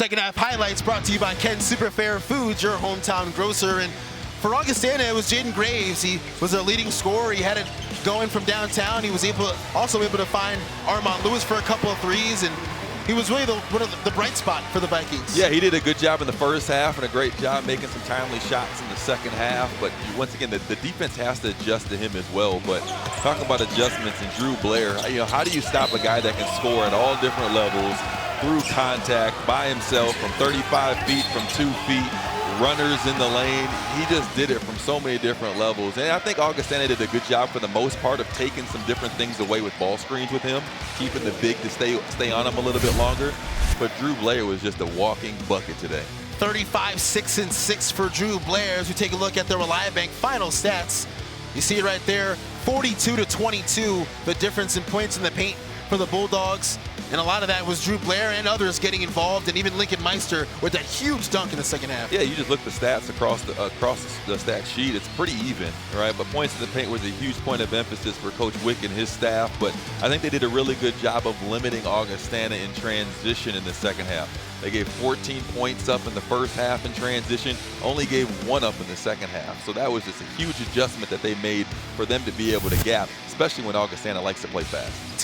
second half highlights brought to you by Ken Superfair Foods, your hometown grocer. And for Augustana, it was Jaden Graves. He was a leading scorer. He had it going from downtown. He was also able to find Armand Lewis for a couple of threes, and he was really one of the bright spot for the Vikings. Yeah, he did a good job in the first half and a great job making some timely shots in the second half. But once again, the defense has to adjust to him as well. But talking about adjustments and Drew Blair, how do you stop a guy that can score at all different levels through contact by himself from 35 feet, from 2 feet, runners in the lane? He just did it from so many different levels. And I think Augustana did a good job for the most part of taking some different things away with ball screens with him, keeping the big to stay on him a little bit longer. But Drew Blair was just a walking bucket today. 35, 6, and 6 for Drew Blair. As we take a look at the Reliabank final stats, you see it right there, 42-22, the difference in points in the paint for the Bulldogs. And a lot of that was Drew Blair and others getting involved, and even Lincoln Meister with that huge dunk in the second half. Yeah, you just look at the stats across the stat sheet. It's pretty even, right? But points in the paint was a huge point of emphasis for Coach Wick and his staff. But I think they did a really good job of limiting Augustana in transition in the second half. They gave 14 points up in the first half in transition, only gave 1 up in the second half. So that was just a huge adjustment that they made for them to be able to gap, especially when Augustana likes to play fast.